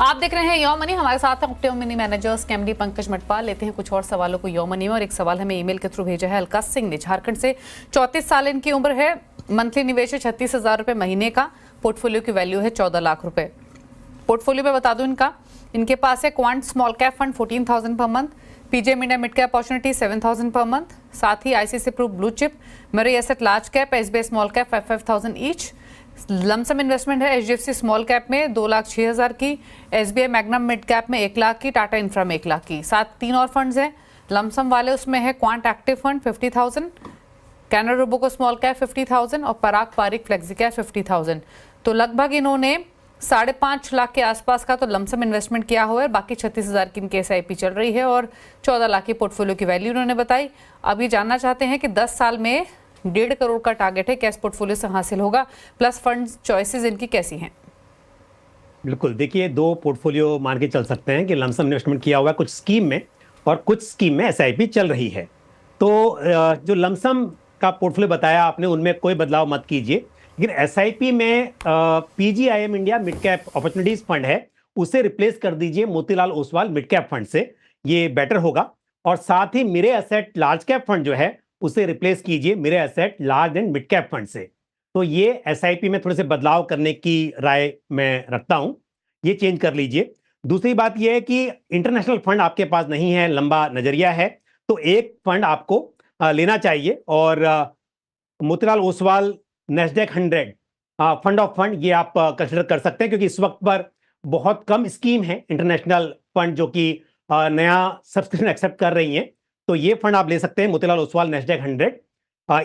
आप देख रहे हैं यो मनी। हमारे साथ हैं ऑक्टेव मनी मैनेजर्स के एमडी पंकज मटपाल। लेते हैं कुछ और सवालों को यो मनी में। और एक सवाल हमें ईमेल के थ्रू भेजा है अलका सिंह ने, झारखंड से। 34 साल इनकी उम्र है। मंथली निवेश है 36,000 रुपए महीने का। पोर्टफोलियो की वैल्यू है 14 लाख रुपए। पोर्टफोलियो में बता दूं इनके पास है quant small cap fund 14,000 per month, PJM India mid cap opportunity 7,000 per month, साथ ही ICICI approved blue chip, Mirae asset large cap, SBI small cap 5,000 each. Lump sum investment है एचडीएफसी स्मॉल कैप में 2,06,000 की, एसबीआई मैग्नम मिड कैप में 1 लाख की, Tata infra में 1 लाख की। साथ 3 और फंड्स हैं लमसम वाले। उसमें है quant active fund 50,000, Canara Robeco small cap 50,000 और पराग पारिक फ्लेक्सी कैप 50,000। तो लगभग इन्होंने 5.5 लाख के आसपास का तो लमसम इन्वेस्टमेंट किया हुआ है। बाकी 36,000 की इनकी एसआईपी चल रही है और 14 लाख की पोर्टफोलियो की वैल्यू उन्होंने बताई। अब ये जानना चाहते हैं कि 10 साल में 1.5 करोड़ का टारगेट है, कैश पोर्टफोलियो से हासिल होगा, प्लस फंड चॉइसेस इनकी कैसी हैं? बिल्कुल, देखिए 2 पोर्टफोलियो मान के चल सकते हैं कि लमसम इन्वेस्टमेंट किया हुआ कुछ स्कीम में और कुछ स्कीम में एसआईपी चल रही है। तो जो लमसम का पोर्टफोलियो बताया आपने उनमें कोई बदलाव मत कीजिए, लेकिन एसआईपी में PGIM India mid cap opportunities fund है, उसे रिप्लेस कर दीजिए Motilal Oswal mid cap fund से, ये बेटर होगा। और साथ ही मेरे एसेट लार्ज कैप फंड जो है उसे रिप्लेस कीजिए मेरे asset large and mid cap fund से। तो ये एसआईपी में थोड़े से बदलाव करने की राय मैं रखता हूं, ये चेंज कर लीजिए। दूसरी बात ये है कि इंटरनेशनल फंड आपके पास नहीं है, लंबा नजरिया है, तो एक फंड आपको लेना चाहिए और Motilal Oswal Nasdaq 100 fund of fund ये आप कंसिडर कर सकते हैं, क्योंकि इस वक्त पर बहुत कम स्कीम है इंटरनेशनल फंड जो कि नया सब्सक्रिप्शन एक्सेप्ट कर रही हैं। तो ये फंड आप ले सकते हैं, मोतीलाल ओसवाल नेस्डेक 100।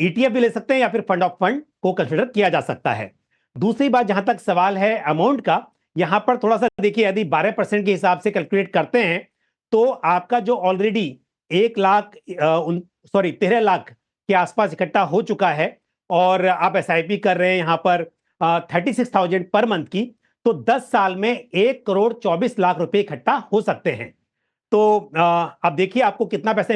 ईटीएफ भी ले सकते हैं या फिर फंड ऑफ फंड को कंसिडर किया जा सकता है। दूसरी बात, जहां तक सवाल है अमाउंट का, यहां पर थोड़ा सा देखिए, यदि 12% के हिसाब से कैलकुलेट करते हैं तो आपका जो ऑलरेडी 13 लाख के आसपास इकट्ठा हो चुका है और आप एसआईपी कर रहे हैं यहां पर 36,000 पर मंथ की, तो 10 साल में 1,24,00,000 रुपए इकट्ठा हो सकते हैं। तो अब देखिए आपको कितना पैसे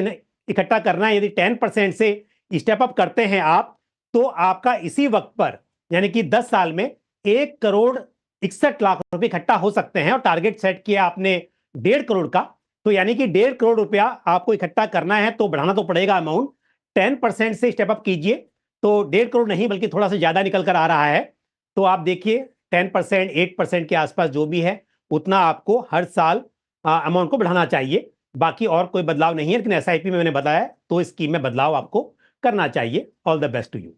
इकट्ठा करना है। यदि 10% से स्टेप अप करते हैं आप, तो आपका इसी वक्त पर यानी कि 10 साल में 1,61,00,000 रुपए इकट्ठा हो सकते हैं। और टारगेट सेट किया आपने 1.5 करोड़ का, तो यानी कि 1.5 करोड़ रुपया आपको इकट्ठा करना है, तो बढ़ाना तो पड़ेगा अमाउंट। 10% से स्टेप अप कीजिए तो 1.5 करोड़ नहीं बल्कि थोड़ा सा ज्यादा निकल कर आ रहा है। तो आप देखिए 10%, 8% के आसपास जो भी है उतना आपको हर साल अमाउंट को बढ़ाना चाहिए। बाकी और कोई बदलाव नहीं है, लेकिन एसआईपी में मैंने बताया तो स्कीम में बदलाव आपको करना चाहिए। All the best to you.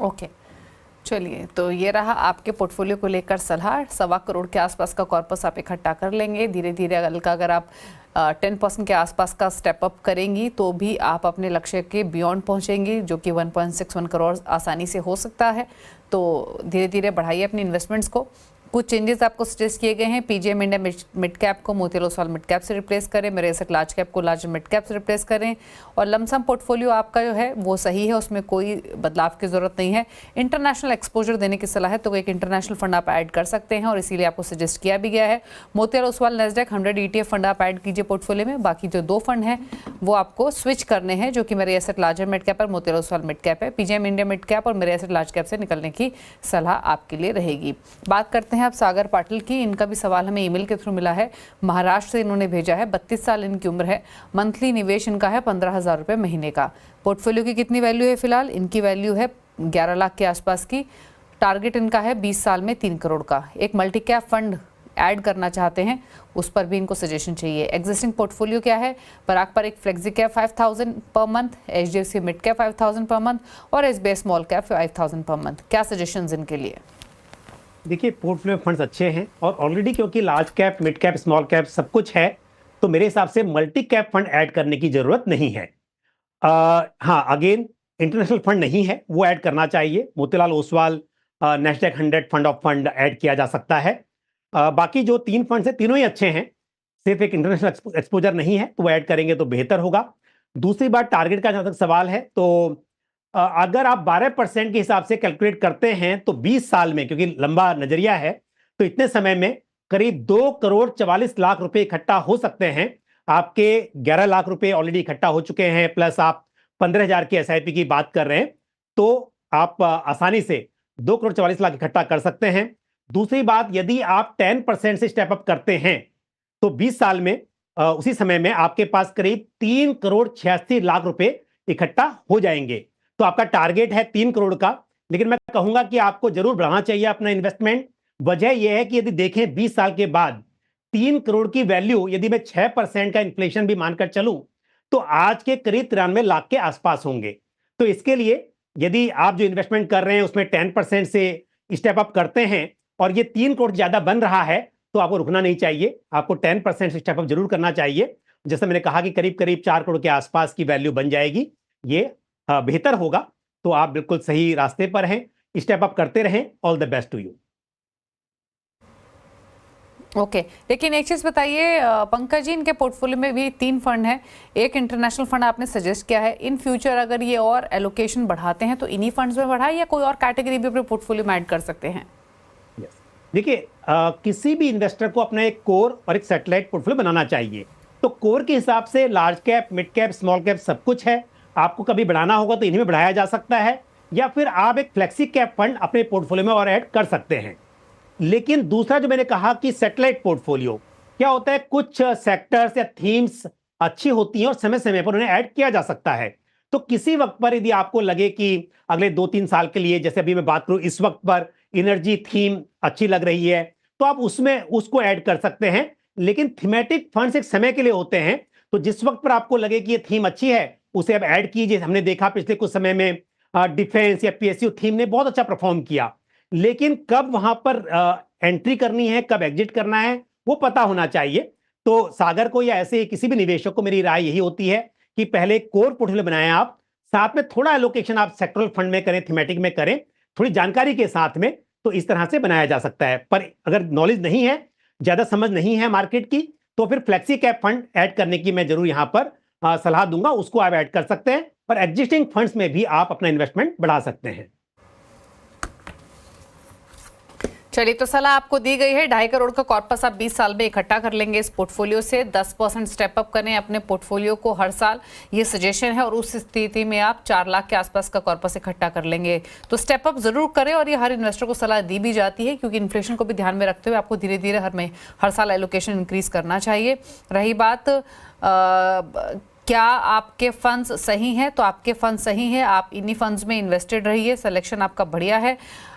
Okay, चलिए, तो ये रहा आपके पोर्टफोलियो को लेकर सलाह। 1.25 करोड़ के आसपास का कॉर्पस आप इकट्ठा कर लेंगे धीरे धीरे। अगर आप 10% के आसपास का स्टेप अप करेंगी तो भी आप अपने लक्ष्य के बियॉन्ड पहुंचेंगी, जो कि 1.61 करोड़ आसानी से हो सकता है। तो धीरे धीरे बढ़ाइए अपनी इन्वेस्टमेंट्स को। कुछ चेंजेस आपको सजेस्ट किए गए हैं। पीजीएम इंडिया मिड कैप को मोतीलाल ओसवाल मिड कैप से रिप्लेस करें, मेरे एसेट लार्ज कैप को लार्ज मिड कैप से रिप्लेस करें, और लमसम पोर्टफोलियो आपका जो है वो सही है, उसमें कोई बदलाव की जरूरत नहीं है। इंटरनेशनल एक्सपोजर देने की सलाह है, तो एक इंटरनेशनल फंड आप ऐड कर सकते हैं और इसीलिए आपको सजेस्ट किया भी गया है। Motilal Oswal Nasdaq 100 ETF fund आप ऐड कीजिए पोर्टफोलियो में। बाकी जो 2 फंड हैं वो आपको स्विच करने हैं, जो कि मेरे एसेट लार्जर मिड कैप और मोतीलाल ओसवाल मिड कैप है। पीजीएम इंडिया मिड कैप और मेरे एसेट लार्ज कैप से निकलने की सलाह आपके लिए रहेगी। बात करते हैं अब सागर पाटिल की। इनका भी सवाल हमें ईमेल के थ्रू मिला है, महाराष्ट्र से इन्होंने भेजा है। 32 साल इनकी उम्र है। मंथली निवेश इनका है 15,000 रुपए महीने का। पोर्टफोलियो की कितनी वैल्यू है फिलहाल? इनकी वैल्यू है 11 लाख के आसपास की। टारगेट इनका है 20 साल में 3 करोड़ का। एक मल्टी कैप फंड ऐड करना चाहते हैं, उस पर भी इनको सजेशन चाहिए। एग्जिस्टिंग पोर्टफोलियो क्या है? पराग पर एक flexi cap 5,000 per month, HDFC mid cap 5,000 per month और SBI small cap 5,000 per month. क्या सजेशंस इनके लिए? देखिए पोर्टफोलियो फंड्स अच्छे हैं और ऑलरेडी क्योंकि large cap mid cap small cap सब कुछ है, तो मेरे हिसाब से मल्टी कैप फंड ऐड करने की जरूरत नहीं है। हाँ, अगेन इंटरनेशनल फंड नहीं है, वो ऐड करना चाहिए। Motilal Oswal Nasdaq 100 fund of fund add किया जा सकता है। बाकी जो 3 फंड्स हैं तीनों ही अच्छे हैं, सिर्फ एक इंटरनेशनल एक्सपोजर नहीं है, तो वो ऐड करेंगे तो बेहतर होगा। दूसरी बात, टारगेट का जहां तक सवाल है, तो अगर आप 12% के हिसाब से कैलकुलेट करते हैं तो 20 साल में, क्योंकि लंबा नजरिया है, तो इतने समय में करीब 2,44,00,000 रुपए इकट्ठा हो सकते हैं। आपके 11 लाख रुपए ऑलरेडी इकट्ठा हो चुके हैं, प्लस आप 15,000 की एसआईपी की बात कर रहे हैं, तो आप आसानी से 2,44,00,000 इकट्ठा कर सकते हैं। दूसरी बात, यदि आप 10% से स्टेप अप करते हैं तो 20 साल में उसी समय में आपके पास करीब 3,86,00,000 रुपए इकट्ठा हो जाएंगे। तो आपका टारगेट है 3 करोड़ का, लेकिन मैं कहूंगा कि आपको जरूर बढ़ाना चाहिए अपना इन्वेस्टमेंट। वजह यह है कि यदि देखें 20 साल के बाद 3 करोड़ की वैल्यू यदि मैं 6% का इन्फ्लेशन भी मानकर चलूं तो आज के करीब 93 लाख के आसपास होंगे। तो इसके लिए यदि आप जो इन्वेस्टमेंट कर रहे हैं उसमें 10% से स्टेप अप करते हैं और ये 3 करोड़ ज्यादा बन रहा है तो आपको रुकना नहीं चाहिए, आपको 10% से स्टेप अप जरूर करना चाहिए। जैसे मैंने कहा कि करीब करीब 4 करोड़ के आसपास की वैल्यू बन जाएगी, ये बेहतर होगा। तो आप बिल्कुल सही रास्ते पर हैं, स्टेप अप करते रहें। All the best to you. Okay लेकिन एक चीज बताइए पंकज जी, इनके पोर्टफोलियो में भी 3 फंड हैं, एक इंटरनेशनल फंड आपने सजेस्ट किया है। इन फ्यूचर अगर ये और एलोकेशन बढ़ाते हैं तो इन्हीं फंड्स में बढ़ाए या कोई और कैटेगरी भी अपने पोर्टफोलियो में ऐड कर सकते हैं? देखिए किसी भी इन्वेस्टर को अपना एक कोर और एक सैटेलाइट पोर्टफोलियो बनाना चाहिए। तो कोर के हिसाब से large cap, mid cap, small cap सब कुछ है। आपको कभी बढ़ाना होगा तो इन्हीं में बढ़ाया जा सकता है, या फिर आप एक फ्लेक्सी कैप फंड अपने पोर्टफोलियो में और ऐड कर सकते हैं। लेकिन दूसरा जो मैंने कहा कि सैटेलाइट पोर्टफोलियो क्या होता है, कुछ सेक्टर्स या थीम्स अच्छी होती हैं और समय समय पर उन्हें ऐड किया जा सकता है। तो किसी वक्त पर यदि आपको लगे कि अगले 2-3 साल के लिए, जैसे अभी मैं बात करूं इस वक्त पर एनर्जी थीम अच्छी लग रही है तो आप उसमें उसको ऐड कर सकते हैं। लेकिन थीमेटिक फंड्स एक समय के लिए होते हैं, तो जिस वक्त पर आपको लगे कि ये थीम अच्छी है उसे अब ऐड कीजिए। हमने देखा पिछले कुछ समय में डिफेंस या पीएसयू थीम ने बहुत अच्छा परफॉर्म किया, लेकिन कब वहां पर एंट्री करनी है, कब एग्जिट करना है, वो पता होना चाहिए। तो सागर को या ऐसे किसी भी निवेशक को मेरी राय यही होती है कि पहले कोर पोर्टफोलियो बनाएं आप, साथ में थोड़ा एलोकेशन आप सेक्टरल फंड में करें, थीमेटिक में करें, थोड़ी जानकारी के साथ में। तो इस तरह से बनाया जा सकता है। पर अगर नॉलेज नहीं है, ज्यादा समझ नहीं है मार्केट की, तो फिर फ्लेक्सी कैप फंड ऐड करने की मैं जरूर यहां पर सलाह दूंगा, उसको आप ऐड कर सकते हैं। पर एग्जिस्टिंग फंड्स में भी आप अपना इन्वेस्टमेंट बढ़ा सकते हैं। चलिए, तो सलाह आपको दी गई है, 2.5 करोड़ का कॉर्पस आप 20 साल में इकट्ठा कर लेंगे इस पोर्टफोलियो से। 10% स्टेप अप करें अपने पोर्टफोलियो को हर साल, ये सजेशन है। और उस स्थिति में आप 4 लाख के आसपास का कॉर्पस इकट्ठा कर लेंगे। तो स्टेप अप जरूर करें, और ये हर इन्वेस्टर को सलाह दी भी जाती है, क्योंकि इन्फ्लेशन को भी ध्यान में रखते हुए आपको धीरे धीरे हर साल एलोकेशन इंक्रीज करना चाहिए। रही बात क्या आपके फंड्स सही हैं, तो आपके फंड्स सही हैं, आप इन्हीं फंड्स में इन्वेस्टेड रहिए, सिलेक्शन आपका बढ़िया है।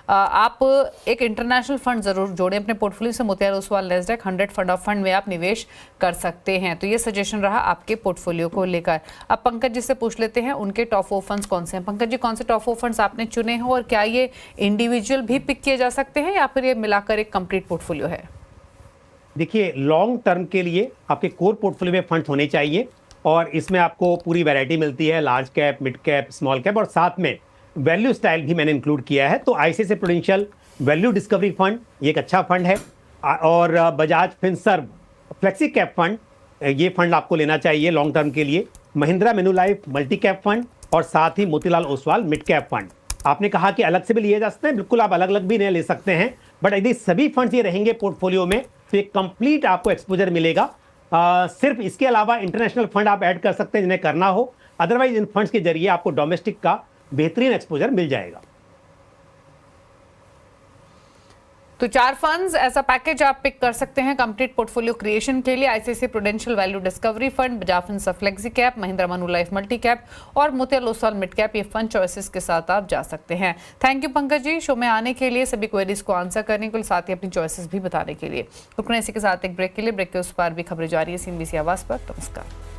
आप एक इंटरनेशनल फंड जरूर जोड़ें अपने पोर्टफोलियो से। Motilal Oswal Nasdaq 100 fund of fund में आप निवेश कर सकते हैं। तो ये सजेशन रहा आपके पोर्टफोलियो को लेकर। अब पंकज जी से पूछ लेते हैं उनके टॉप 4 फंड्स कौन से हैं। पंकज जी, कौन से टॉप 4 फंड्स आपने चुने हैं, और क्या ये इंडिविजुअल भी पिक किए जा सकते हैं या फिर ये मिलाकर एक कंप्लीट पोर्टफोलियो है? देखिए, लॉन्ग टर्म के लिए आपके कोर पोर्टफोलियो में फंड होने चाहिए, और इसमें आपको पूरी वैरायटी मिलती है, large cap, mid cap, small cap, और साथ में वैल्यू स्टाइल भी मैंने इंक्लूड किया है। तो ICICI prudential value discovery fund ये एक अच्छा फंड है, और Bajaj Finserv flexi cap fund, ये फंड आपको लेना चाहिए लॉन्ग टर्म के लिए। Mahindra Manulife multi cap fund, और साथ ही Motilal Oswal mid cap fund. आपने कहा कि अलग से भी लिए जा सकते हैं, बिल्कुल आप अलग अलग भी नहीं ले सकते हैं, बट यदि सभी फंड्स ये रहेंगे पोर्टफोलियो में तो एक कंप्लीट आपको एक्सपोजर मिलेगा। सिर्फ इसके अलावा इंटरनेशनल फंड आप ऐड कर सकते हैं जिन्हें करना हो, अदरवाइज इन फंड्स के जरिए आपको डोमेस्टिक का बेहतरीन एक्सपोजर मिल जाएगा। तो 4 फंड्स ऐसा पैकेज आप पिक कर सकते हैं कंप्लीट पोर्टफोलियो क्रिएशन के लिए। ICICI prudential value discovery fund, Bajaj Finserv flexi cap, Mahindra Manulife multi cap और मोतिलाल ओसवाल मिड कैप, ये फंड चॉइसेस के साथ आप जा सकते हैं। Thank you Pankaj ji, show में आने के लिए, सभी क्वेरीज को आंसर करने के लिए, साथ ही अपनी चॉइसेस भी बताने के लिए। रुकना इसी के साथ एक ब्रेक के लिए। ब्रेक के उस पार भी खबरें जारी है CNBC आवाज पर। नमस्कार।